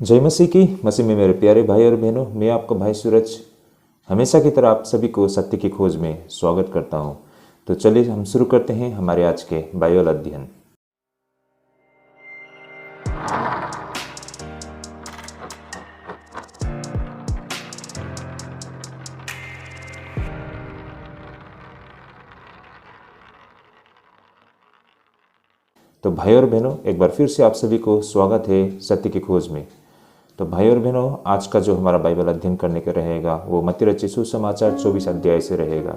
जय मसीह की। मसीह में मेरे प्यारे भाई और बहनों, मैं आपका भाई सूरज हमेशा की तरह आप सभी को सत्य की खोज में स्वागत करता हूं। तो चलिए हम शुरू करते हैं हमारे आज के बाइबल अध्ययन। तो भाई और बहनों, एक बार फिर से आप सभी को स्वागत है सत्य की खोज में। तो भाई और बहनों, आज का जो हमारा बाइबल अध्ययन करने का रहेगा वो मत्ती रचित सुसमाचार 24 अध्याय से रहेगा।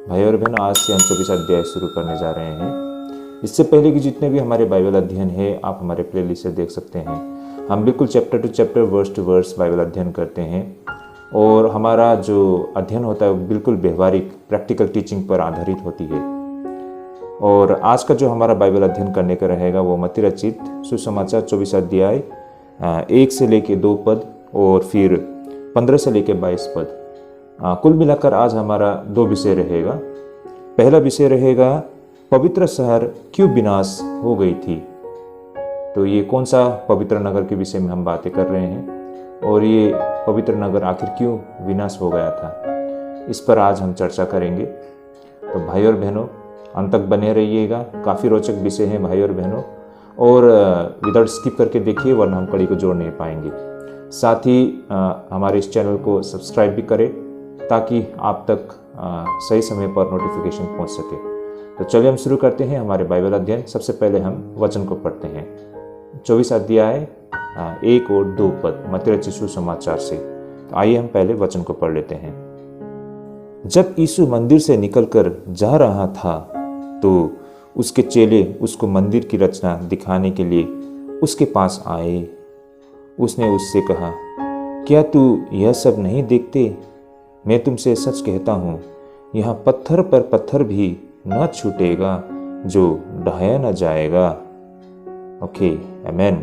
भाई और बहनों, आज से हम 24 अध्याय शुरू करने जा रहे हैं। इससे पहले कि जितने भी हमारे बाइबल अध्ययन है आप हमारे प्लेलिस्ट से देख सकते हैं। हम बिल्कुल chapter to chapter, verse to verse Bible अध्ययन करते हैं और हमारा जो अध्ययन होता है वो बिल्कुल व्यवहारिक प्रैक्टिकल टीचिंग पर आधारित होती है। और आज का जो हमारा बाइबल अध्ययन करने का रहेगा वो मत्ती रचित सुसमाचार 24 अध्याय 1 से लेके 2 पद और फिर 15 से लेके 22 पद। कुल मिलाकर आज हमारा 2 विषय रहेगा। पहला विषय रहेगा पवित्र शहर क्यों विनाश हो गई थी। तो ये कौन सा पवित्र नगर के विषय में हम बातें कर रहे हैं और ये पवित्र नगर आखिर क्यों विनाश हो गया था, इस पर आज हम चर्चा करेंगे। तो भाई और बहनों, अंत तक बने रहिएगा। काफ़ी रोचक विषय है भाई और बहनों, और विदाउट स्किप करके देखिए वरना हम कड़ी को जोड़ नहीं पाएंगे। साथ ही हमारे इस चैनल को सब्सक्राइब भी करें ताकि आप तक सही समय पर नोटिफिकेशन पहुंच सके। तो चलिए हम शुरू करते हैं हमारे बाइबल अध्ययन। सबसे पहले हम वचन को पढ़ते हैं। 24 अध्याय 1 और 2 पद मत्ती रचित सुसमाचार से। तो आइए हम पहले वचन को पढ़ लेते हैं। जब यीशु मंदिर से निकलकर जा रहा था तो उसके चेले उसको मंदिर की रचना दिखाने के लिए उसके पास आए। उसने उससे कहा, क्या तू यह सब नहीं देखते? मैं तुमसे सच कहता हूँ, यहाँ पत्थर पर पत्थर भी न छूटेगा जो ढाया न जाएगा। ओके, आमेन।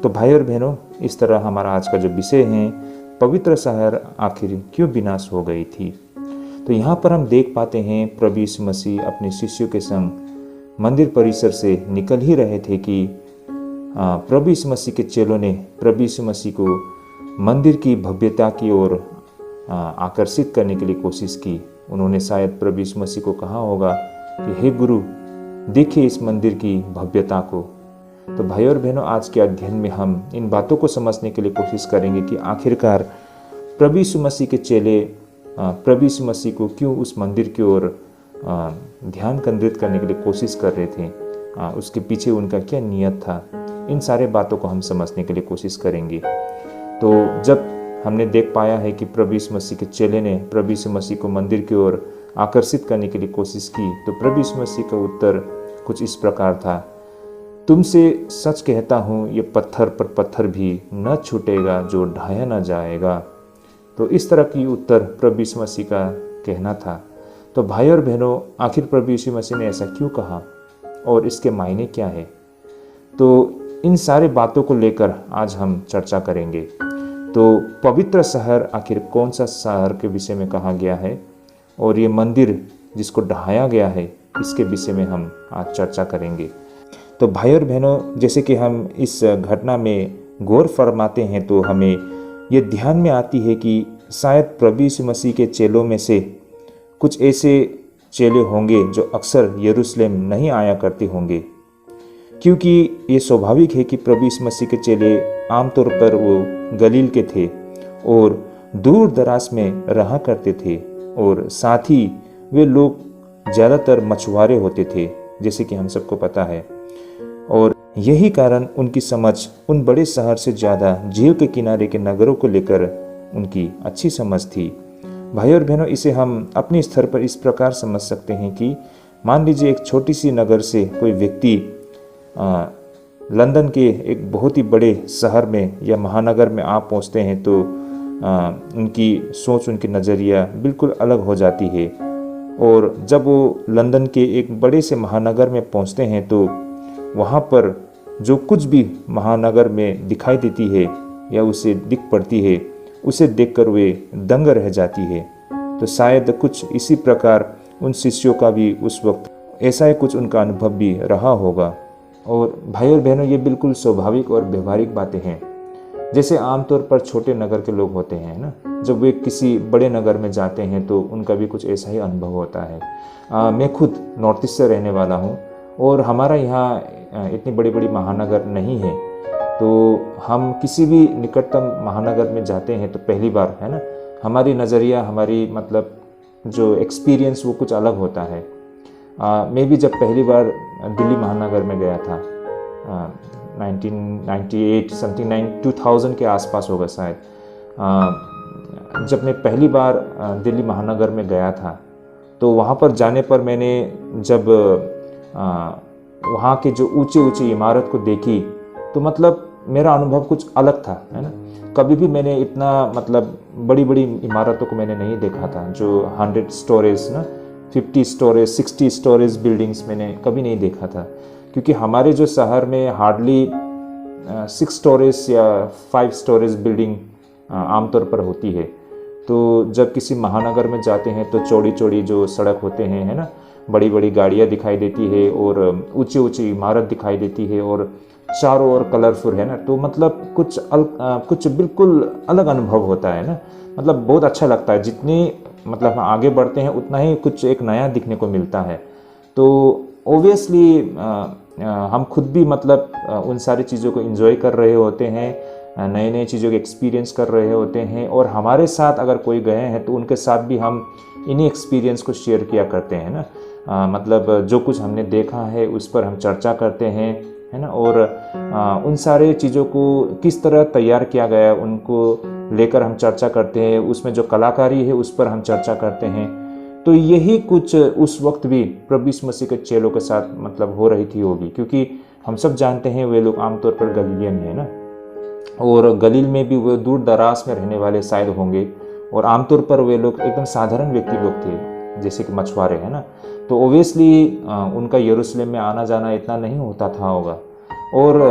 तो भाई और बहनों, इस तरह हमारा आज का जो विषय है, पवित्र शहर आखिर क्यों विनाश हो गई थी। तो यहाँ पर हम देख पाते हैं प्रभु यीशु मसीह अपने शिष्यों के संग मंदिर परिसर से निकल ही रहे थे कि प्रभु यीशु मसीह के चेलों ने प्रभु यीशु मसीह को मंदिर की भव्यता की ओर आकर्षित करने के लिए कोशिश की। उन्होंने शायद प्रभु यीशु मसीह को कहा होगा कि हे गुरु, देखिए इस मंदिर की भव्यता को। तो भाई और बहनों, आज के अध्ययन में हम इन बातों को समझने के लिए कोशिश करेंगे कि आखिरकार प्रभु यीशु मसीह के चेले प्रभु यीशु मसीह को क्यों उस मंदिर की ओर ध्यान केंद्रित करने के लिए कोशिश कर रहे थे, उसके पीछे उनका क्या नियत था। इन सारे बातों को हम समझने के लिए कोशिश करेंगे। तो जब हमने देख पाया है कि प्रभु यीशु मसीह के चेले ने प्रभु यीशु मसीह को मंदिर की ओर आकर्षित करने के लिए कोशिश की, तो प्रभु यीशु मसीह का उत्तर कुछ इस प्रकार था, तुमसे सच कहता हूँ, ये पत्थर पर पत्थर भी न छूटेगा जो ढाया न जाएगा। तो इस तरह की उत्तर प्रभु यीशु मसीह का कहना था। तो भाई और बहनों, आखिर प्रभु यीशु मसीह ने ऐसा क्यों कहा और इसके मायने क्या है, तो इन सारे बातों को लेकर आज हम चर्चा करेंगे। तो पवित्र शहर आखिर कौन सा शहर के विषय में कहा गया है और ये मंदिर जिसको ढाया गया है, इसके विषय में हम आज चर्चा करेंगे। तो भाई और बहनों, जैसे कि हम इस घटना में गौर फरमाते हैं तो हमें ये ध्यान में आती है कि शायद प्रभु यीशु मसीह के चेलों में से कुछ ऐसे चेले होंगे जो अक्सर यरूशलेम नहीं आया करते होंगे, क्योंकि ये स्वाभाविक है कि प्रभु यीशु मसीह के चेले आमतौर पर वो गलील के थे और दूर दराज में रहा करते थे, और साथ ही वे लोग ज़्यादातर मछुआरे होते थे, जैसे कि हम सबको पता है। और यही कारण उनकी समझ उन बड़े शहर से ज़्यादा झील के किनारे के नगरों को लेकर उनकी अच्छी समझ थी। भाई और बहनों, इसे हम अपने स्तर पर इस प्रकार समझ सकते हैं कि मान लीजिए एक छोटी सी नगर से कोई व्यक्ति लंदन के एक बहुत ही बड़े शहर में या महानगर में आप पहुंचते हैं तो उनकी सोच, उनकी नज़रिया बिल्कुल अलग हो जाती है। और जब वो लंदन के एक बड़े से महानगर में पहुंचते हैं तो वहाँ पर जो कुछ भी महानगर में दिखाई देती है या उसे दिख पड़ती है, उसे देखकर वे दंग रह जाती है। तो शायद कुछ इसी प्रकार उन शिष्यों का भी उस वक्त ऐसा ही कुछ उनका अनुभव भी रहा होगा। और भाई और बहनों, ये बिल्कुल स्वाभाविक और व्यवहारिक बातें हैं। जैसे आमतौर पर छोटे नगर के लोग होते हैं ना, जब वे किसी बड़े नगर में जाते हैं तो उनका भी कुछ ऐसा ही अनुभव होता है। मैं खुद नॉर्थ ईस्ट से रहने वाला हूँ और हमारा यहाँ इतनी बड़ी बड़ी महानगर नहीं है, तो हम किसी भी निकटतम महानगर में जाते हैं तो पहली बार है ना, हमारी नज़रिया, हमारी मतलब जो एक्सपीरियंस वो कुछ अलग होता है। मैं भी जब पहली बार दिल्ली महानगर में गया था 1998 समथिंग 2000 के आसपास होगा शायद, जब मैं पहली बार दिल्ली महानगर में गया था तो वहाँ पर जाने पर मैंने जब वहाँ के जो ऊंचे ऊंचे इमारत को देखी तो मतलब मेरा अनुभव कुछ अलग था, है ना। कभी भी मैंने इतना मतलब बड़ी बड़ी इमारतों को मैंने नहीं देखा था, जो 100 स्टोरेज ना, 50 स्टोरेज, 60 स्टोरेज बिल्डिंग्स मैंने कभी नहीं देखा था, क्योंकि हमारे जो शहर में हार्डली 6 स्टोरेज या 5 स्टोरेज बिल्डिंग आमतौर पर होती है। तो जब किसी महानगर में जाते हैं तो चौड़ी चौड़ी जो सड़क होते हैं, है ना, बड़ी बड़ी गाड़ियाँ दिखाई देती है और ऊंची ऊंची इमारत दिखाई देती है और चारों ओर कलरफुल, है ना। तो मतलब कुछ बिल्कुल अलग अनुभव होता है ना, मतलब बहुत अच्छा लगता है। जितनी मतलब हम आगे बढ़ते हैं उतना ही कुछ एक नया दिखने को मिलता है। तो ओबियसली हम खुद भी मतलब उन सारी चीज़ों को एंजॉय कर रहे होते हैं, नए नए चीज़ों के एक्सपीरियंस कर रहे होते हैं, और हमारे साथ अगर कोई गए हैं तो उनके साथ भी हम इन्हीं एक्सपीरियंस को शेयर किया करते हैं ना। मतलब जो कुछ हमने देखा है उस पर हम चर्चा करते हैं, है ना, और उन सारे चीज़ों को किस तरह तैयार किया गया है उनको लेकर हम चर्चा करते हैं, उसमें जो कलाकारी है उस पर हम चर्चा करते हैं। तो यही कुछ उस वक्त भी प्रभु यीशु मसीह के चेलों के साथ मतलब हो रही थी होगी, क्योंकि हम सब जानते हैं वे लोग आमतौर पर गलीलियन है ना, और गलील में भी वो दूर दराज में रहने वाले शायद होंगे, और आमतौर पर वे लोग एकदम साधारण व्यक्ति लोग थे, जैसे कि मछुआरे, है ना। तो ओबियसली उनका यरूशलेम में आना जाना इतना नहीं होता था होगा, और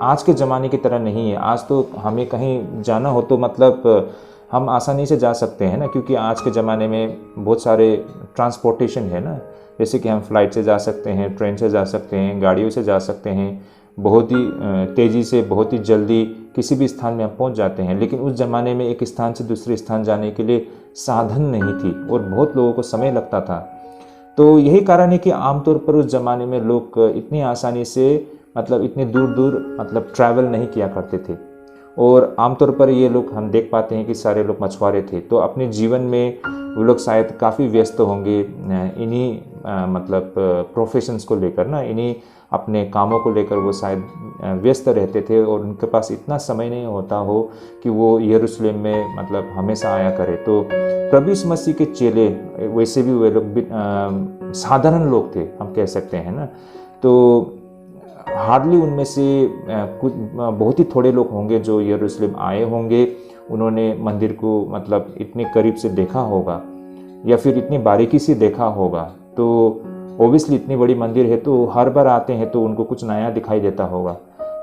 आज के ज़माने की तरह नहीं है। आज तो हमें कहीं जाना हो तो मतलब हम आसानी से जा सकते हैं ना, क्योंकि आज के ज़माने में बहुत सारे ट्रांसपोर्टेशन है ना, जैसे कि हम फ्लाइट से जा सकते हैं, ट्रेन से जा सकते हैं, गाड़ियों से जा सकते हैं, बहुत ही तेज़ी से, बहुत ही जल्दी किसी भी स्थान में हम पहुंच जाते हैं। लेकिन उस ज़माने में एक स्थान से दूसरे स्थान जाने के लिए साधन नहीं थी और बहुत लोगों को समय लगता था। तो यही कारण है कि आमतौर पर उस ज़माने में लोग इतनी आसानी से मतलब इतने दूर दूर मतलब ट्रैवल नहीं किया करते थे, और आमतौर पर ये लोग हम देख पाते हैं कि सारे लोग मछुआरे थे। तो अपने जीवन में वो लोग शायद काफ़ी व्यस्त होंगे इन्हीं मतलब प्रोफेशंस को लेकर ना, इन्हीं अपने कामों को लेकर वो शायद व्यस्त रहते थे, और उनके पास इतना समय नहीं होता हो कि वो यरूशलेम में मतलब हमेशा आया करे। तो प्रभु यीशु मसीह के चेले वैसे भी वे लोग साधारण लोग थे, हम कह सकते हैं ना। तो हार्डली उनमें से कुछ बहुत ही थोड़े लोग होंगे जो यरूशलेम आए होंगे, उन्होंने मंदिर को मतलब इतने करीब से देखा होगा या फिर इतनी बारीकी से देखा होगा। तो ओबियसली इतनी बड़ी मंदिर है तो हर बार आते हैं तो उनको कुछ नया दिखाई देता होगा।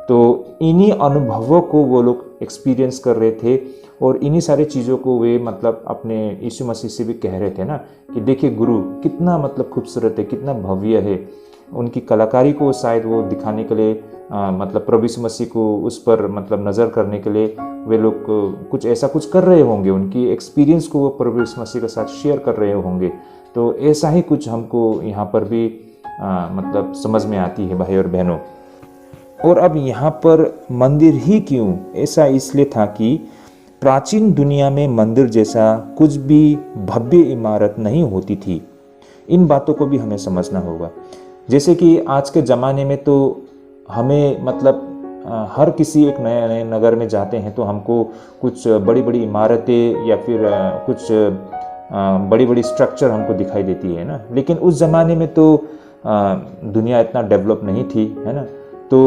तो इन्हीं अनुभवों को वो लोग एक्सपीरियंस कर रहे थे, और इन्हीं सारी चीज़ों को वे मतलब अपने यीशु मसीह से भी कह रहे थे ना, कि देखिए गुरु कितना मतलब खूबसूरत है, कितना भव्य है। उनकी कलाकारी को शायद वो दिखाने के लिए मतलब प्रभु यीशु मसीह को उस पर मतलब नज़र करने के लिए वे लोग कुछ ऐसा कुछ कर रहे होंगे, उनकी एक्सपीरियंस को वो प्रभु यीशु मसीह के साथ शेयर कर रहे होंगे। तो ऐसा ही कुछ हमको यहाँ पर भी मतलब समझ में आती है भाई और बहनों। और अब यहाँ पर मंदिर ही क्यों, ऐसा इसलिए था कि प्राचीन दुनिया में मंदिर जैसा कुछ भी भव्य इमारत नहीं होती थी। इन बातों को भी हमें समझना होगा। जैसे कि आज के ज़माने में तो हमें मतलब हर किसी एक नए नए नगर में जाते हैं तो हमको कुछ बड़ी बड़ी इमारतें या फिर कुछ बड़ी बड़ी स्ट्रक्चर हमको दिखाई देती है ना। लेकिन उस ज़माने में तो दुनिया इतना डेवलप नहीं थी, है ना। तो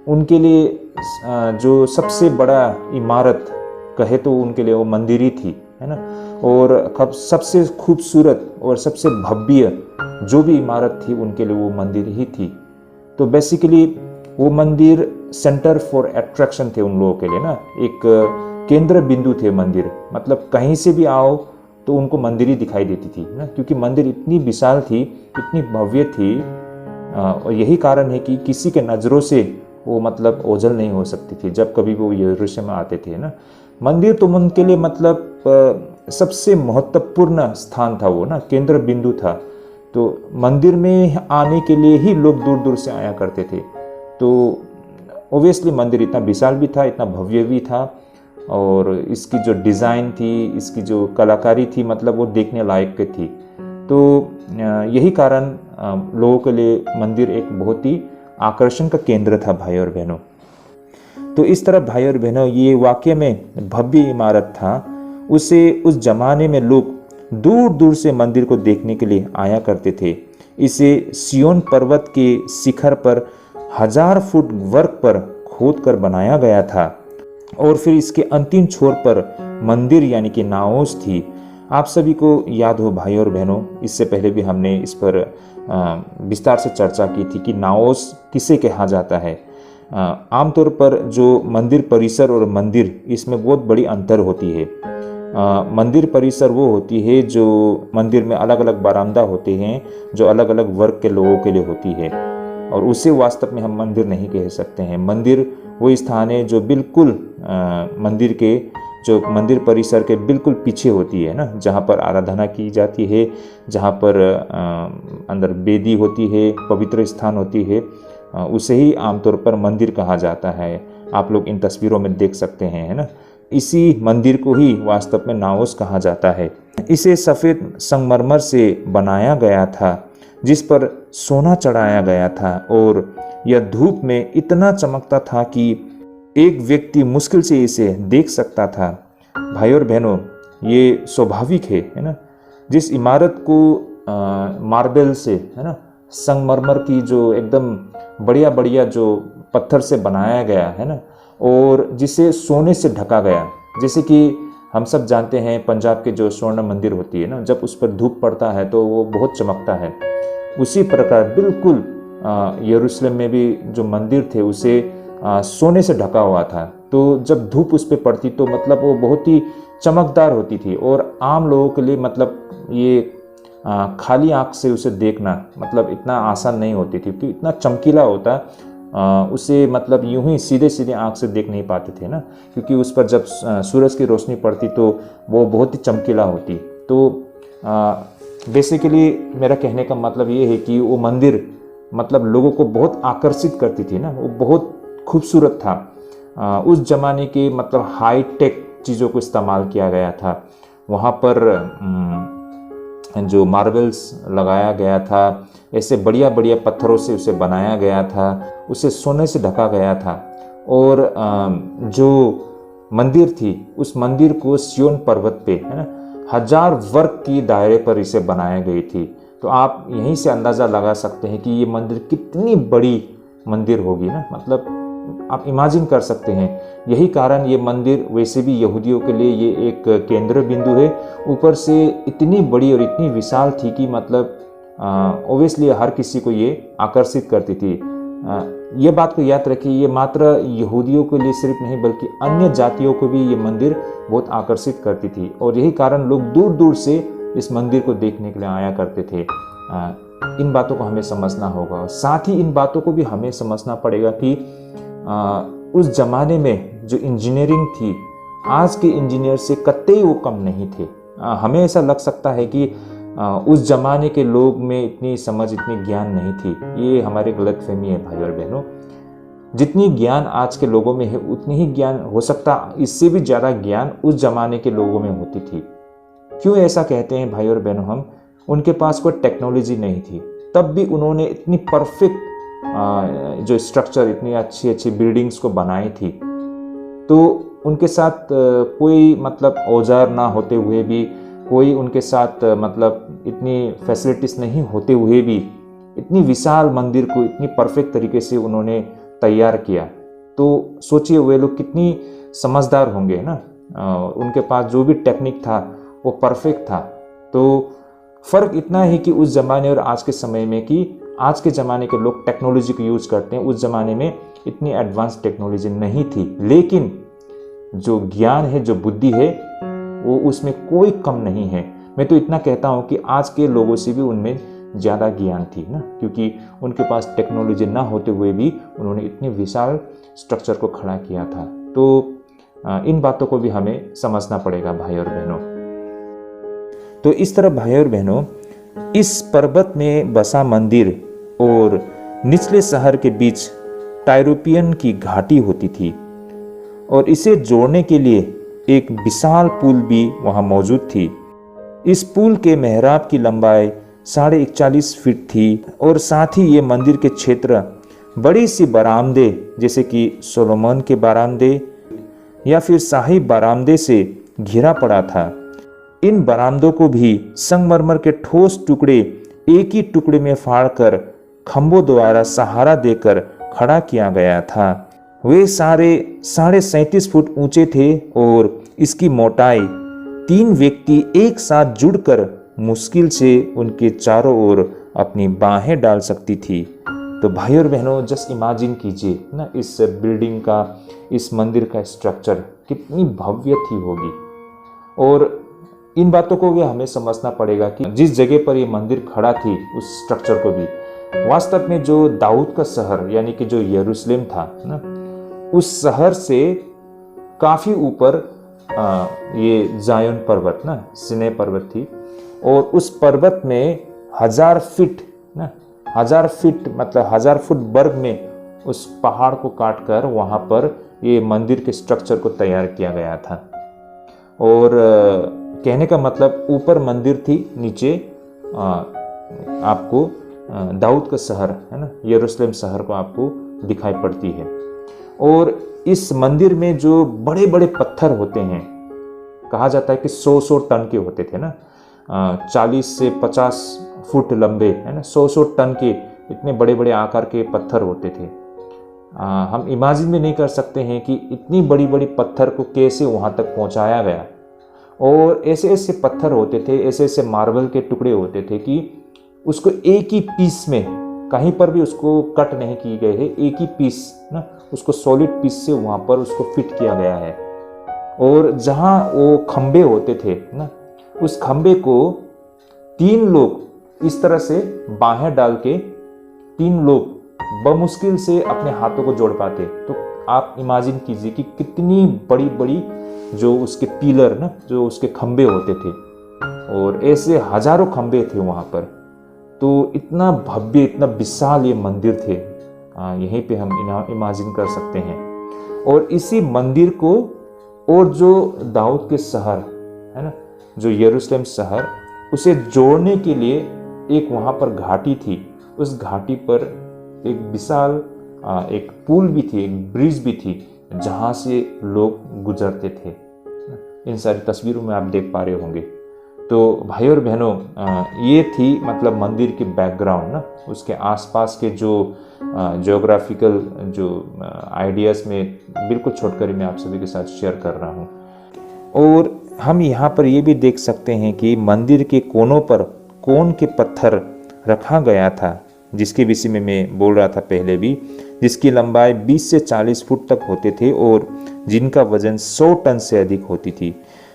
उनके लिए जो सबसे बड़ा इमारत कहे तो उनके लिए वो मंदिर ही थी, है ना। और सबसे खूबसूरत और सबसे भव्य जो भी इमारत थी उनके लिए वो मंदिर ही थी। तो बेसिकली वो मंदिर सेंटर फॉर अट्रैक्शन थे उन लोगों के लिए ना, एक केंद्र बिंदु थे मंदिर। मतलब कहीं से भी आओ तो उनको मंदिर ही दिखाई देती थी ना, क्योंकि मंदिर इतनी विशाल थी, इतनी भव्य थी। और यही कारण है कि किसी के नज़रों से वो मतलब ओझल नहीं हो सकती थी जब कभी वो यरूशलेम में आते थे ना। मंदिर तो उनके लिए मतलब सबसे महत्वपूर्ण स्थान था, वो ना केंद्र बिंदु था। तो मंदिर में आने के लिए ही लोग दूर दूर से आया करते थे। तो ओबियसली मंदिर इतना विशाल भी था, इतना भव्य भी था, और इसकी जो डिज़ाइन थी, इसकी जो कलाकारी थी, मतलब वो देखने लायक थी। तो यही कारण लोगों के लिए मंदिर एक बहुत ही आकर्षण का केंद्र था भाई और बहनों। तो इस तरह भाई और बहनों, ये वाकई में भव्य इमारत था। उसे उस जमाने में लोग दूर दूर से मंदिर को देखने के लिए आया करते थे। इसे सियोन पर्वत के शिखर पर 1000 फुट वर्ग पर खोद कर बनाया गया था, और फिर इसके अंतिम छोर पर मंदिर यानी कि नाओस थी। आप सभी को याद हो भाई और बहनों, इससे पहले भी हमने इस पर विस्तार से चर्चा की थी कि नाओस किसे कहा जाता है। आमतौर पर जो मंदिर परिसर और मंदिर, इसमें बहुत बड़ी अंतर होती है। मंदिर परिसर वो होती है जो मंदिर में अलग अलग बरामदा होते हैं, जो अलग अलग वर्ग के लोगों के लिए होती है, और उसे वास्तव में हम मंदिर नहीं कह सकते हैं। मंदिर वो स्थान है जो बिल्कुल मंदिर परिसर के बिल्कुल पीछे होती है ना, जहाँ पर आराधना की जाती है, जहाँ पर अंदर वेदी होती है, पवित्र स्थान होती है, उसे ही आमतौर पर मंदिर कहा जाता है। आप लोग इन तस्वीरों में देख सकते हैं, है ना। इसी मंदिर को ही वास्तव में नाओस कहा जाता है। इसे सफ़ेद संगमरमर से बनाया गया था, जिस पर सोना चढ़ाया गया था, और यह धूप में इतना चमकता था कि एक व्यक्ति मुश्किल से इसे देख सकता था। भाई और बहनों, ये स्वाभाविक है ना। जिस इमारत को मार्बल से, है ना, संगमरमर की जो एकदम बढ़िया बढ़िया जो पत्थर से बनाया गया है ना, और जिसे सोने से ढका गया, जैसे कि हम सब जानते हैं पंजाब के जो स्वर्ण मंदिर होती है ना, जब उस पर धूप पड़ता है तो वो बहुत चमकता है। उसी प्रकार बिल्कुल यरूशलेम में भी जो मंदिर थे उसे सोने से ढका हुआ था। तो जब धूप उस पर पड़ती तो मतलब वो बहुत ही चमकदार होती थी, और आम लोगों के लिए मतलब ये खाली आंख से उसे देखना मतलब इतना आसान नहीं होती थी, तो इतना चमकीला होता, उसे मतलब यूं ही सीधे सीधे आंख से देख नहीं पाते थे ना, क्योंकि उस पर जब सूरज की रोशनी पड़ती तो वो बहुत ही चमकीला होती। तो बेसिकली मेरा कहने का मतलब ये है कि वो मंदिर मतलब लोगों को बहुत आकर्षित करती थी ना, वो बहुत खूबसूरत था। उस जमाने के मतलब हाई टेक चीज़ों को इस्तेमाल किया गया था। वहाँ पर जो मार्बल्स लगाया गया था, ऐसे बढ़िया बढ़िया पत्थरों से उसे बनाया गया था, उसे सोने से ढका गया था। और जो मंदिर थी, उस मंदिर को सियोन पर्वत पे, है ना, 1000 वर्ग की दायरे पर इसे बनाई गई थी। तो आप यहीं से अंदाज़ा लगा सकते हैं कि ये मंदिर कितनी बड़ी मंदिर होगी ना, मतलब आप इमेजिन कर सकते हैं। यही कारण ये मंदिर वैसे भी यहूदियों के लिए ये एक केंद्र बिंदु है, ऊपर से इतनी बड़ी और इतनी विशाल थी कि मतलब ओबियसली हर किसी को ये आकर्षित करती थी। ये बात को याद रखिए, ये मात्र यहूदियों के लिए सिर्फ नहीं बल्कि अन्य जातियों को भी ये मंदिर बहुत आकर्षित करती थी, और यही कारण लोग दूर दूर से इस मंदिर को देखने के लिए आया करते थे। इन बातों को हमें समझना होगा, साथ ही इन बातों को भी हमें समझना पड़ेगा कि उस जमाने में जो इंजीनियरिंग थी आज के इंजीनियर से कतई वो कम नहीं थे। हमें ऐसा लग सकता है कि उस जमाने के लोग में इतनी समझ, इतनी ज्ञान नहीं थी। ये हमारी गलतफहमी है भाई और बहनों। जितनी ज्ञान आज के लोगों में है उतनी ही ज्ञान हो सकता, इससे भी ज़्यादा ज्ञान उस जमाने के लोगों में होती थी। क्यों ऐसा कहते हैं भाई और बहनों हम? उनके पास कोई टेक्नोलॉजी नहीं थी, तब भी उन्होंने इतनी परफेक्ट जो स्ट्रक्चर, इतनी अच्छी अच्छी बिल्डिंग्स को बनाई थी। तो उनके साथ कोई मतलब औजार ना होते हुए भी, कोई उनके साथ मतलब इतनी फैसिलिटीज़ नहीं होते हुए भी इतनी विशाल मंदिर को इतनी परफेक्ट तरीके से उन्होंने तैयार किया। तो सोचिए वे लोग कितनी समझदार होंगे ना। उनके पास जो भी टेक्निक था वो परफेक्ट था। तो फ़र्क इतना है कि उस ज़माने और आज के समय में कि आज के ज़माने के लोग टेक्नोलॉजी को यूज़ करते हैं, उस ज़माने में इतनी एडवांस टेक्नोलॉजी नहीं थी। लेकिन जो ज्ञान है, जो बुद्धि है, वो उसमें कोई कम नहीं है। मैं तो इतना कहता हूँ कि आज के लोगों से भी उनमें ज़्यादा ज्ञान थी ना, क्योंकि उनके पास टेक्नोलॉजी ना होते हुए भी उन्होंने इतने विशाल स्ट्रक्चर को खड़ा किया था। तो इन बातों को भी हमें समझना पड़ेगा भाई और बहनों। तो इस तरह भाई और बहनों, इस पर्वत में बसा मंदिर और निचले शहर के बीच टायरोपियन की घाटी होती थी और इसे जोड़ने के लिए एक विशाल पुल भी वहां मौजूद थी। इस पुल के मेहराब की लंबाई 41.5 फीट थी और साथ ही ये मंदिर के क्षेत्र बड़ी सी बरामदे जैसे कि सोलोमन के बरामदे या फिर शाही बरामदे से घिरा पड़ा था। इन बरामदों को भी संगमरमर के ठोस टुकड़े एक ही टुकड़े में फाड़कर खंभों द्वारा सहारा देकर खड़ा किया गया था। वे सारे 37.5 फुट ऊंचे थे और इसकी मोटाई 3 व्यक्ति एक साथ जुड़कर मुश्किल से उनके चारों ओर अपनी बाहें डाल सकती थी। तो भाई और बहनों, जस्ट इमेजिन कीजिए ना, इस बिल्डिंग का, इस मंदिर का स्ट्रक्चर कितनी भव्य थी होगी। और इन बातों को भी हमें समझना पड़ेगा कि जिस जगह पर ये मंदिर खड़ा थी, उस स्ट्रक्चर को भी वास्तव में जो दाऊद का शहर यानी कि जो यरूशलेम था ना, उस शहर से काफी ऊपर ये जायोन पर्वत ना, सिने पर्वत थी और उस पर्वत में 1000 फीट ना, 1000 फीट मतलब 1000 फुट वर्ग में उस पहाड़ को काटकर वहां पर ये मंदिर के स्ट्रक्चर को तैयार किया गया था। और कहने का मतलब ऊपर मंदिर थी, नीचे आपको दाऊद का शहर है ना, यरूशलेम शहर को आपको दिखाई पड़ती है। और इस मंदिर में जो बड़े बड़े पत्थर होते हैं, कहा जाता है कि 100 टन के होते थे ना, 40 से 50 फुट लंबे है ना, 100 टन के इतने बड़े बड़े आकार के पत्थर होते थे। हम इमेजिन भी नहीं कर सकते हैं कि इतनी बड़ी बड़ी पत्थर को कैसे वहाँ तक पहुँचाया गया। और ऐसे ऐसे पत्थर होते थे, ऐसे ऐसे मार्बल के टुकड़े होते थे कि उसको एक ही पीस में, कहीं पर भी उसको कट नहीं किए गए हैं, एक ही पीस ना, उसको सॉलिड पीस से वहाँ पर उसको फिट किया गया है। और जहाँ वो खंबे होते थे ना, उस खंबे को 3 लोग इस तरह से बाहें डाल के 3 लोग बमुश्किल से अपने हाथों को जोड़ पाते। तो आप इमेजिन कीजिए कि कितनी बड़ी बड़ी जो उसके पिलर ना, जो उसके खंबे होते थे, और ऐसे हजारों खंबे थे वहाँ पर। तो इतना भव्य, इतना विशाल ये मंदिर थे, यहीं पे हम इमेजिन कर सकते हैं। और इसी मंदिर को और जो दाऊद के शहर है ना, जो यरूशलेम शहर, उसे जोड़ने के लिए एक वहाँ पर घाटी थी। उस घाटी पर एक विशाल एक पुल भी थी, एक ब्रिज भी थी, जहाँ से लोग गुजरते थे। इन सारी तस्वीरों में आप देख पा रहे होंगे। तो भाई और बहनों, ये थी मतलब मंदिर की बैकग्राउंड ना, उसके आसपास के जो ज्योग्राफिकल जो आइडियाज़ में बिल्कुल छोड़कर मैं आप सभी के साथ शेयर कर रहा हूँ। और हम यहाँ पर ये भी देख सकते हैं कि मंदिर के कोनों पर कोन के पत्थर रखा गया था, जिसके विषय में मैं बोल रहा था पहले भी, जिसकी लंबाई 20 से 40 फुट तक होते थे और जिनका वजन 100 टन से अधिक होती थी।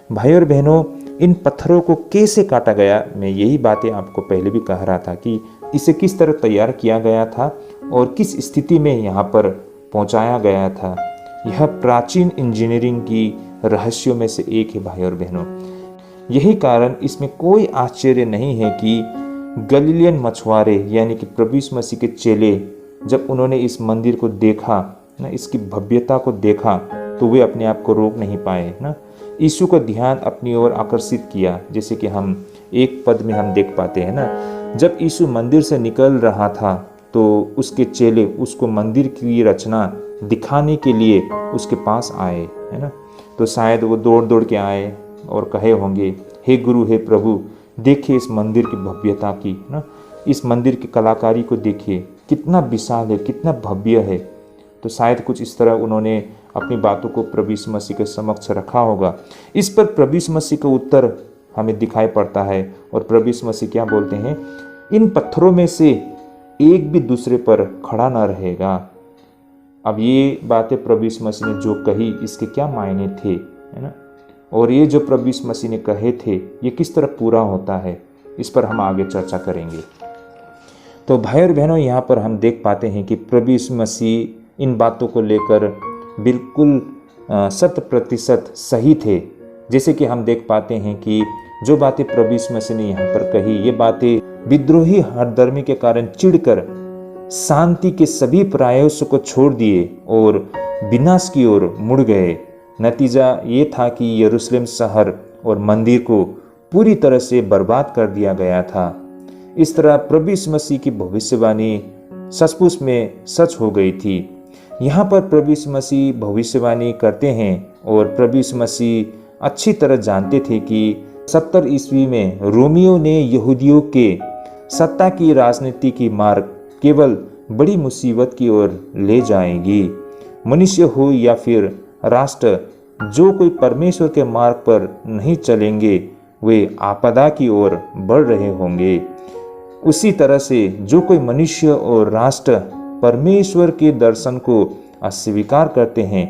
भाई और बहनों, इन पत्थरों को कैसे काटा गया, मैं यही बातें आपको पहले भी कह रहा था कि इसे किस तरह तैयार किया गया था और किस स्थिति में यहाँ पर पहुँचाया गया था। यह प्राचीन इंजीनियरिंग की रहस्यों में से एक है भाई और बहनों। यही कारण इसमें कोई आश्चर्य नहीं है कि गलीलियन मछुआरे यानी कि प्रभु यीशु मसीह के चेले, जब उन्होंने इस मंदिर को देखा ना, इसकी भव्यता को देखा, तो वे अपने आप को रोक नहीं पाए ना। यीशु का ध्यान अपनी ओर आकर्षित किया, जैसे कि हम एक पद में हम देख पाते हैं ना, जब यीशु मंदिर से निकल रहा था तो उसके चेले उसको मंदिर की रचना दिखाने के लिए उसके पास आए, है ना। तो शायद वो दौड़ दौड़ के आए और कहे होंगे, हे गुरु, हे प्रभु, देखिए इस मंदिर की भव्यता की ना, इस मंदिर की कलाकारी को देखिए, कितना विशाल है, कितना भव्य है। तो शायद कुछ इस तरह उन्होंने अपनी बातों को प्रभु यीशु मसीह के समक्ष रखा होगा। इस पर प्रभु यीशु मसीह का उत्तर हमें दिखाई पड़ता है और प्रभु यीशु मसीह क्या बोलते हैं, इन पत्थरों में से एक भी दूसरे पर खड़ा ना रहेगा। अब ये बातें प्रभु यीशु मसीह ने जो कही, इसके क्या मायने थे, है ना, और ये जो प्रभु यीशु मसीह ने कहे थे, ये किस तरह पूरा होता है, इस पर हम आगे चर्चा करेंगे। तो भाई और बहनों, यहाँ पर हम देख पाते हैं कि प्रभु यीशु मसीह इन बातों को लेकर बिल्कुल 100% सही थे। जैसे कि हम देख पाते हैं कि जो बातें प्रभु यीशु मसीह ने यहाँ पर कही, ये बातें विद्रोही हठधर्मी के कारण चिढ़कर शांति के सभी प्रयासों को छोड़ दिए और विनाश की ओर मुड़ गए। नतीजा ये था कि यरूशलेम शहर और मंदिर को पूरी तरह से बर्बाद कर दिया गया था। इस तरह प्रभु यीशु मसीह की भविष्यवाणी सचमुच में सच हो गई थी। यहाँ पर प्रभु यीशु मसीह भविष्यवाणी करते हैं और प्रभु यीशु मसीह अच्छी तरह जानते थे कि 70 ईस्वी में रोमियो ने यहूदियों के सत्ता की राजनीति की मार्ग केवल बड़ी मुसीबत की ओर ले जाएगी। मनुष्य हो या फिर राष्ट्र, जो कोई परमेश्वर के मार्ग पर नहीं चलेंगे वे आपदा की ओर बढ़ रहे होंगे। उसी तरह से जो कोई मनुष्य और राष्ट्र परमेश्वर के दर्शन को अस्वीकार करते हैं,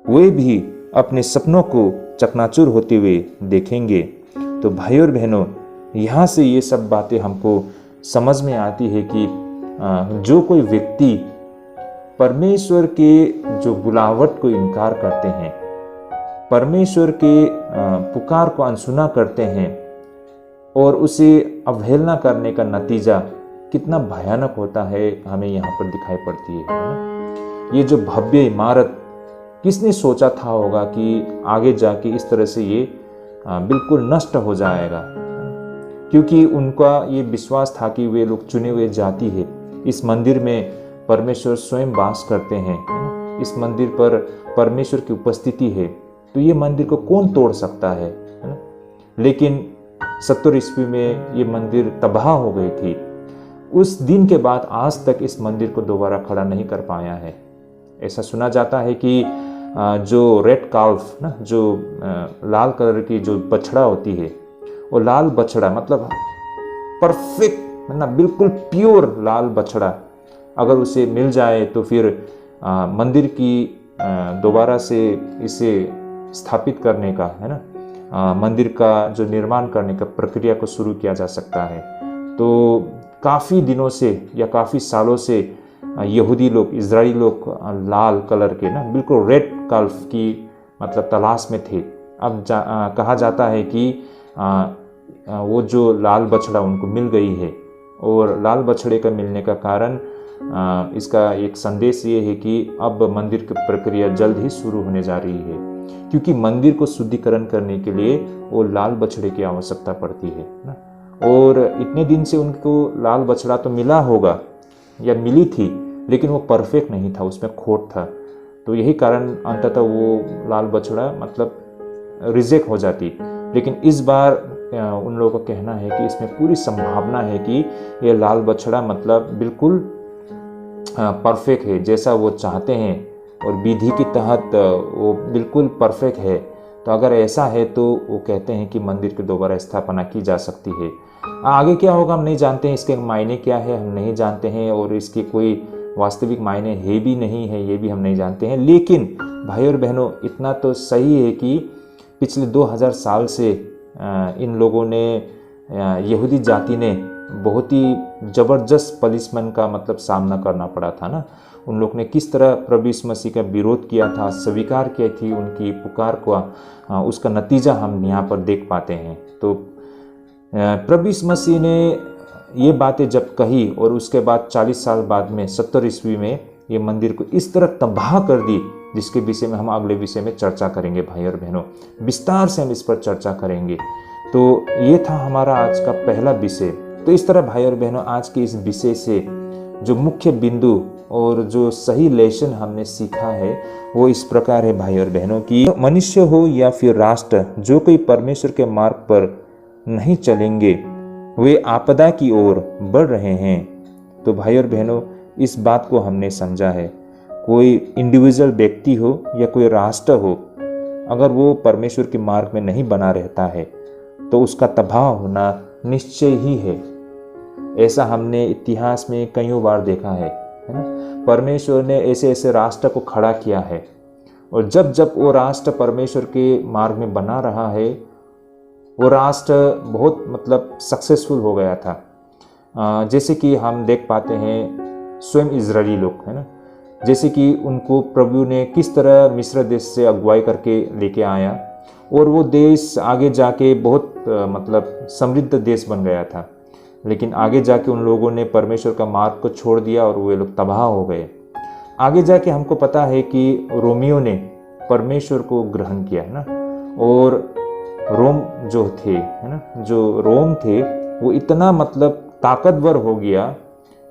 वे भी अपने सपनों को चकनाचूर होते हुए देखेंगे। तो भाई और बहनों, यहाँ से ये सब बातें हमको समझ में आती है कि जो कोई व्यक्ति परमेश्वर के जो बुलावट को इनकार करते हैं, परमेश्वर के पुकार को अनसुना करते हैं और उसे अवहेलना करने का नतीजा कितना भयानक होता है, हमें यहाँ पर दिखाई पड़ती है ना। ये जो भव्य इमारत, किसने सोचा था होगा कि आगे जाके इस तरह से ये बिल्कुल नष्ट हो जाएगा, क्योंकि उनका ये विश्वास था कि वे लोग चुने हुए जाति है। इस मंदिर में परमेश्वर स्वयं वास करते हैं, इस मंदिर पर परमेश्वर की उपस्थिति है, तो ये मंदिर को कौन तोड़ सकता है ना। लेकिन 70 ईस्वी में ये मंदिर तबाह हो गई थी। उस दिन के बाद आज तक इस मंदिर को दोबारा खड़ा नहीं कर पाया है। ऐसा सुना जाता है कि जो रेड काल्फ ना, जो लाल कलर की जो बछड़ा होती है, वो लाल बछड़ा मतलब परफेक्ट ना, बिल्कुल प्योर लाल बछड़ा अगर उसे मिल जाए तो फिर मंदिर की दोबारा से इसे स्थापित करने का है ना, मंदिर का जो निर्माण करने का प्रक्रिया को शुरू किया जा सकता है। तो काफ़ी दिनों से या काफ़ी सालों से यहूदी लोग, इजरायली लोग लाल कलर के ना, बिल्कुल रेड काल्फ की मतलब तलाश में थे। अब कहा जाता है कि वो जो लाल बछड़ा उनको मिल गई है, और लाल बछड़े का मिलने का कारण इसका एक संदेश ये है कि अब मंदिर की प्रक्रिया जल्द ही शुरू होने जा रही है, क्योंकि मंदिर को शुद्धिकरण करने के लिए वो लाल बछड़े की आवश्यकता पड़ती है ना। और इतने दिन से उनको लाल बछड़ा तो मिला होगा या मिली थी, लेकिन वो परफेक्ट नहीं था, उसमें खोट था। तो यही कारण अंततः वो लाल बछड़ा मतलब रिजेक्ट हो जाती। लेकिन इस बार उन लोगों का कहना है कि इसमें पूरी संभावना है कि ये लाल बछड़ा मतलब बिल्कुल परफेक्ट है, जैसा वो चाहते हैं और विधि के तहत वो बिल्कुल परफेक्ट है। तो अगर ऐसा है तो वो कहते हैं कि मंदिर की दोबारा स्थापना की जा सकती है। आगे क्या होगा हम नहीं जानते हैं, इसके मायने क्या है हम नहीं जानते हैं, और इसके कोई वास्तविक मायने है भी नहीं है ये भी हम नहीं जानते हैं। लेकिन भाई और बहनों, इतना तो सही है कि पिछले 2000 साल से इन लोगों ने, यहूदी जाति ने बहुत ही ज़बरदस्त पनिशमेंट का मतलब सामना करना पड़ा था ना। उन लोग ने किस तरह प्रभु यीशु मसीह का विरोध किया था, स्वीकार किया थी उनकी पुकार को, उसका नतीजा हम यहाँ पर देख पाते हैं। तो प्रभु यीशु मसीह ने ये बातें जब कही और उसके बाद 40 साल बाद में 70 ईस्वी में ये मंदिर को इस तरह तबाह कर दी, जिसके विषय में हम अगले विषय में चर्चा करेंगे भाई और बहनों, विस्तार से हम इस पर चर्चा करेंगे। तो ये था हमारा आज का पहला विषय। तो इस तरह भाई और बहनों, आज के इस विषय से जो मुख्य बिंदु और जो सही लेसन हमने सीखा है वो इस प्रकार है भाई और बहनों की, मनुष्य हो या फिर राष्ट्र, जो कोई परमेश्वर के मार्ग पर नहीं चलेंगे वे आपदा की ओर बढ़ रहे हैं। तो भाई और बहनों, इस बात को हमने समझा है। कोई इंडिविजुअल व्यक्ति हो या कोई राष्ट्र हो, अगर वो परमेश्वर के मार्ग में नहीं बना रहता है तो उसका तबाह होना निश्चय ही है। ऐसा हमने इतिहास में कई बार देखा है ना। परमेश्वर ने ऐसे ऐसे राष्ट्र को खड़ा किया है, और जब जब वो राष्ट्र परमेश्वर के मार्ग में बना रहा है, वो राष्ट्र बहुत मतलब सक्सेसफुल हो गया था। जैसे कि हम देख पाते हैं स्वयं इजरायली लोग, है ना, जैसे कि उनको प्रभु ने किस तरह मिस्र देश से अगुवाई करके लेके आया और वो देश आगे जाके बहुत मतलब समृद्ध देश बन गया था। लेकिन आगे जाके उन लोगों ने परमेश्वर का मार्ग को छोड़ दिया और वे लोग तबाह हो गए। आगे जाके हमको पता है कि रोमियो ने परमेश्वर को ग्रहण किया, है ना, और रोम जो थे, है ना, जो रोम थे वो इतना मतलब ताकतवर हो गया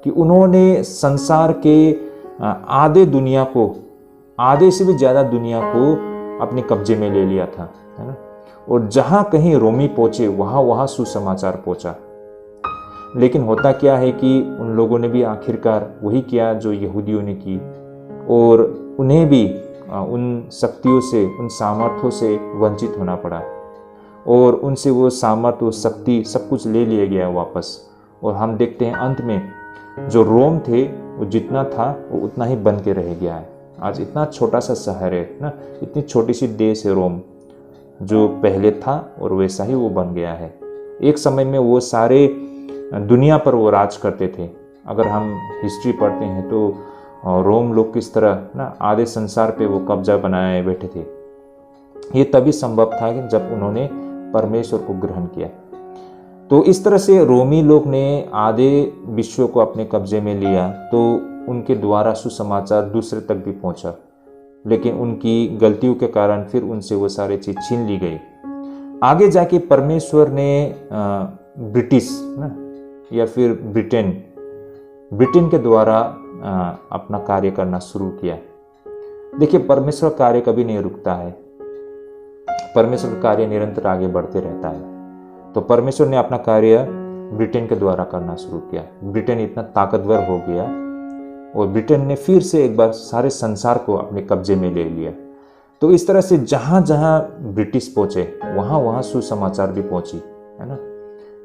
कि उन्होंने संसार के आधे दुनिया को, आधे से भी ज़्यादा दुनिया को अपने कब्जे में ले लिया था, है ना। और जहाँ कहीं रोमी पहुँचे वहाँ सुसमाचार पहुँचा। लेकिन होता क्या है कि उन लोगों ने भी आखिरकार वही किया जो यहूदियों ने की, और उन्हें भी उन शक्तियों से, उन सामर्थ्यों से वंचित होना पड़ा, और उनसे वो सामर्थ्य, वो शक्ति सब कुछ ले लिया गया वापस। और हम देखते हैं अंत में जो रोम थे वो जितना था वो उतना ही बन के रह गया है। आज इतना छोटा सा शहर है ना, इतनी छोटी सी देश है रोम, जो पहले था और वैसा ही वो बन गया है। एक समय में वो सारे दुनिया पर वो राज करते थे। अगर हम हिस्ट्री पढ़ते हैं तो रोम लोग किस तरह ना आधे संसार पे वो कब्जा बनाए बैठे थे। ये तभी संभव था कि जब उन्होंने परमेश्वर को ग्रहण किया। तो इस तरह से रोमी लोग ने आधे विश्व को अपने कब्जे में लिया, तो उनके द्वारा सुसमाचार दूसरे तक भी पहुंचा। लेकिन उनकी गलतियों के कारण फिर उनसे वो सारे चीज़ छीन ली गई। आगे जाके परमेश्वर ने ब्रिटिश ना या फिर ब्रिटेन के द्वारा अपना कार्य करना शुरू किया। देखिए, परमेश्वर कार्य कभी नहीं रुकता है, परमेश्वर का कार्य निरंतर आगे बढ़ते रहता है। तो परमेश्वर ने अपना कार्य ब्रिटेन के द्वारा करना शुरू किया। ब्रिटेन इतना ताकतवर हो गया और ब्रिटेन ने फिर से एक बार सारे संसार को अपने कब्जे में ले लिया। तो इस तरह से जहाँ जहाँ ब्रिटिश पहुँचे वहाँ सुसमाचार भी पहुँची, है ना।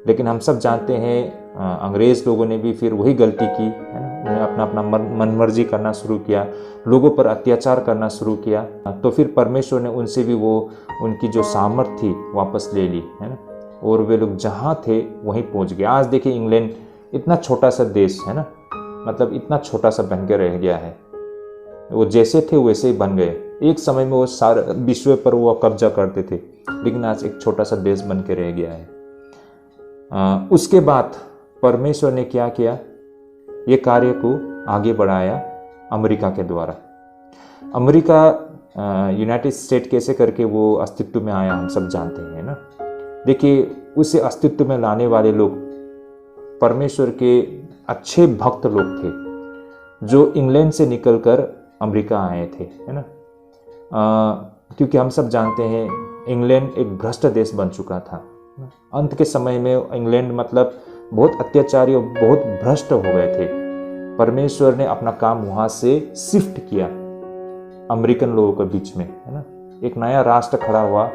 लेकिन हम सब जानते हैं अंग्रेज लोगों ने भी फिर वही गलती की, है ना। उन्हें अपना मनमर्जी करना शुरू किया, लोगों पर अत्याचार करना शुरू किया। तो फिर परमेश्वर ने उनसे भी वो उनकी जो सामर्थ थी वापस ले ली, है ना, और वे लोग जहाँ थे वहीं पहुँच गए। आज देखिए, इंग्लैंड इतना छोटा सा देश है ना, मतलब इतना छोटा सा बन के रह गया है। वो जैसे थे वैसे ही बन गए। एक समय में वो सारे विश्व पर वो कब्जा करते थे, लेकिन आज एक छोटा सा देश बन के रह गया है। उसके बाद परमेश्वर ने क्या किया, ये कार्य को आगे बढ़ाया अमेरिका के द्वारा। अमेरिका यूनाइटेड स्टेट कैसे करके वो अस्तित्व में आया हम सब जानते हैं ना। देखिए, उसे अस्तित्व में लाने वाले लोग परमेश्वर के अच्छे भक्त लोग थे, जो इंग्लैंड से निकलकर अमेरिका आए थे, है ना। क्योंकि हम सब जानते हैं इंग्लैंड एक भ्रष्ट देश बन चुका था। अंत के समय में इंग्लैंड मतलब बहुत अत्याचारी और बहुत भ्रष्ट हो गए थे। परमेश्वर ने अपना काम वहाँ से शिफ्ट किया अमेरिकन लोगों के बीच में, है ना। एक नया राष्ट्र खड़ा हुआ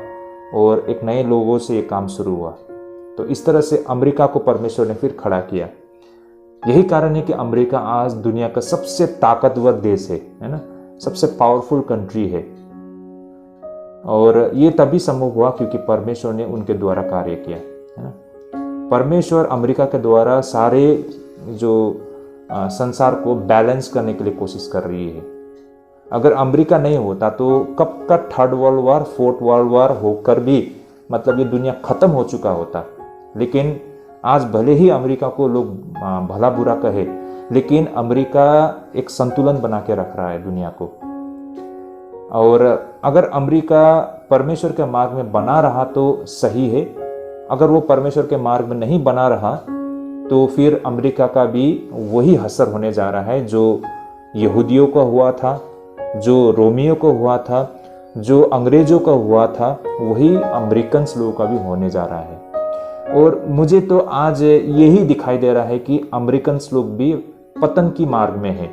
और एक नए लोगों से ये काम शुरू हुआ। तो इस तरह से अमेरिका को परमेश्वर ने फिर खड़ा किया। यही कारण है कि अमेरिका आज दुनिया का सबसे ताकतवर देश है ना, सबसे पावरफुल कंट्री है। और ये तभी संभव हुआ क्योंकि परमेश्वर ने उनके द्वारा कार्य किया, है ना। परमेश्वर अमेरिका के द्वारा सारे जो संसार को बैलेंस करने के लिए कोशिश कर रही है। अगर अमेरिका नहीं होता तो कब का third world war, fourth world war होकर भी मतलब ये दुनिया खत्म हो चुका होता। लेकिन आज भले ही अमेरिका को लोग भला बुरा कहे, लेकिन अमेरिका एक संतुलन बना के रख रहा है दुनिया को। और अगर अमेरिका परमेश्वर के मार्ग में बना रहा तो सही है, अगर वो परमेश्वर के मार्ग में नहीं बना रहा तो फिर अमेरिका का भी वही असर होने जा रहा है जो यहूदियों को हुआ था, जो रोमियों को हुआ था, जो अंग्रेजों का हुआ था, वही अमेरिकन लोगों का भी होने जा रहा है। और मुझे तो आज यही दिखाई दे रहा है कि अमेरिकन लोग भी पतन की मार्ग में है।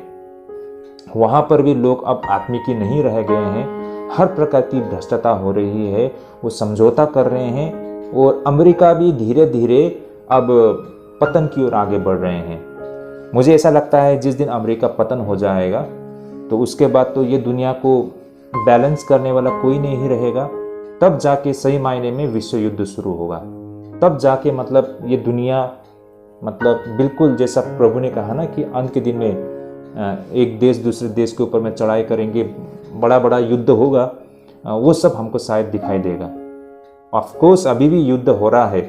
वहाँ पर भी लोग अब आत्मिकी नहीं रह गए हैं, हर प्रकार की भ्रष्टता हो रही है, वो समझौता कर रहे हैं और अमेरिका भी धीरे धीरे अब पतन की ओर आगे बढ़ रहे हैं। मुझे ऐसा लगता है जिस दिन अमेरिका पतन हो जाएगा तो उसके बाद तो ये दुनिया को बैलेंस करने वाला कोई नहीं रहेगा। तब जाके सही मायने में विश्व युद्ध शुरू होगा, तब जाके मतलब ये दुनिया मतलब बिल्कुल जैसा प्रभु ने कहा ना कि अंत के दिन में एक देश दूसरे देश के ऊपर में चढ़ाई करेंगे, बड़ा बड़ा युद्ध होगा, वो सब हमको शायद दिखाई देगा। ऑफ कोर्स अभी भी युद्ध हो रहा है,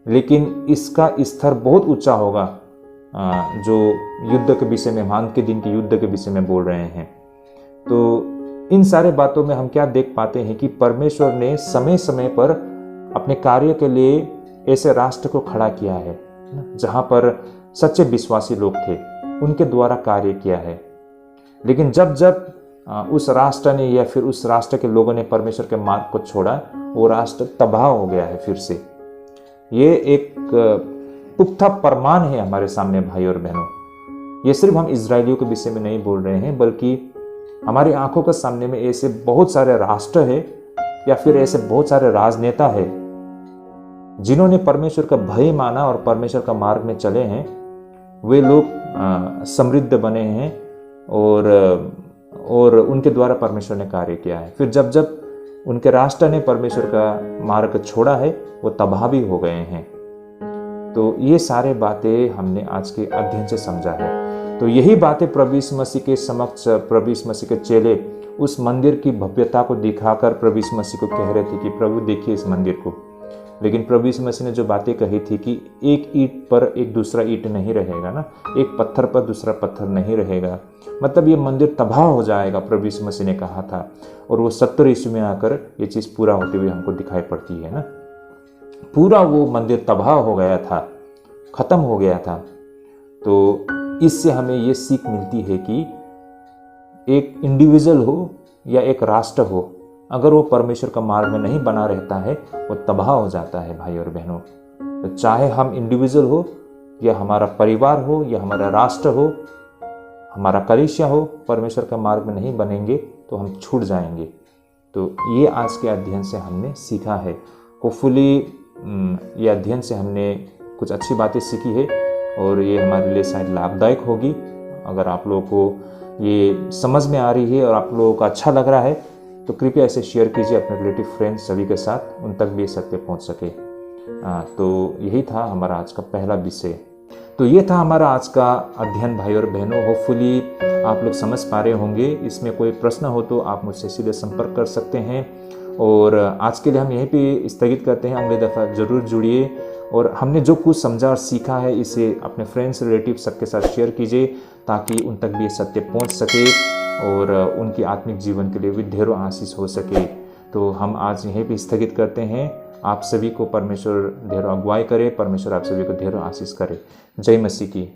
लेकिन इसका स्तर बहुत ऊंचा होगा, जो युद्ध के विषय में, अंत के दिन के युद्ध के विषय में बोल रहे हैं। तो इन सारे बातों में हम क्या देख पाते हैं कि परमेश्वर ने समय समय पर अपने कार्य के लिए ऐसे राष्ट्र को खड़ा किया है जहां पर सच्चे विश्वासी लोग थे, उनके द्वारा कार्य किया है। लेकिन जब जब उस राष्ट्र ने या फिर उस राष्ट्र के लोगों ने परमेश्वर के मार्ग को छोड़ा, वो राष्ट्र तबाह हो गया है फिर से। ये एक पुख्ता प्रमाण है हमारे सामने भाई और बहनों। ये सिर्फ हम इजरायलियों के विषय में नहीं बोल रहे हैं, बल्कि हमारी आंखों के सामने में ऐसे बहुत सारे राष्ट्र है या फिर ऐसे बहुत सारे राजनेता है जिन्होंने परमेश्वर का भय माना और परमेश्वर का मार्ग में चले हैं। वे लोग समृद्ध बने हैं और उनके द्वारा परमेश्वर ने कार्य किया है। फिर जब जब उनके राष्ट्र ने परमेश्वर का मार्ग छोड़ा है, वो तबाह भी हो गए हैं। तो ये सारे बातें हमने आज के अध्ययन से समझा है। तो यही बातें प्रभु यीशु मसीह के समक्ष, प्रभु यीशु मसीह के चेले उस मंदिर की भव्यता को दिखाकर प्रभु यीशु मसीह को कह रहे थे कि प्रभु देखिए इस मंदिर को। लेकिन प्रभु यीशु मसीह ने जो बातें कही थी कि एक ईंट पर एक दूसरा ईंट नहीं रहेगा ना, एक पत्थर पर दूसरा पत्थर नहीं रहेगा, मतलब ये मंदिर तबाह हो जाएगा, प्रभु यीशु मसीह ने कहा था। और वो 70 ईस्वी में आकर ये चीज़ पूरा होते हुए हमको दिखाई पड़ती है ना। पूरा वो मंदिर तबाह हो गया था, खत्म हो गया था। तो इससे हमें ये सीख मिलती है कि एक इंडिविजुअल हो या एक राष्ट्र हो, अगर वो परमेश्वर का मार्ग में नहीं बना रहता है, वो तबाह हो जाता है भाई और बहनों। तो चाहे हम इंडिविजुअल हो या हमारा परिवार हो या हमारा राष्ट्र हो, हमारा कलीसिया हो, परमेश्वर का मार्ग में नहीं बनेंगे तो हम छूट जाएंगे। तो ये आज के अध्ययन से हमने सीखा है। होपफुली ये अध्ययन से हमने कुछ अच्छी बातें सीखी है और ये हमारे लिए शायद लाभदायक होगी। अगर आप लोगों को ये समझ में आ रही है और आप लोगों को अच्छा लग रहा है तो कृपया इसे शेयर कीजिए अपने रिलेटिव फ्रेंड्स सभी के साथ, उन तक भी ये सत्य पहुंच सके। तो यही था हमारा आज का पहला विषय। तो ये था हमारा आज का अध्ययन भाई और बहनों। होपफुली आप लोग समझ पा रहे होंगे। इसमें कोई प्रश्न हो तो आप मुझसे सीधे संपर्क कर सकते हैं। और आज के लिए हम यहीं पे स्थगित करते हैं। अगली दफ़ा ज़रूर जुड़िए और हमने जो कुछ समझा और सीखा है इसे अपने फ्रेंड्स, रिलेटिव सबके साथ शेयर कीजिए ताकि उन तक भी ये सत्य पहुंच सके और उनकी आत्मिक जीवन के लिए भी ढेरों आशीष हो सके। तो हम आज यहीं पे स्थगित करते हैं। आप सभी को परमेश्वर ढेरों अगुवाई करे, परमेश्वर आप सभी को ढेरों आशीष करे। जय मसीह की।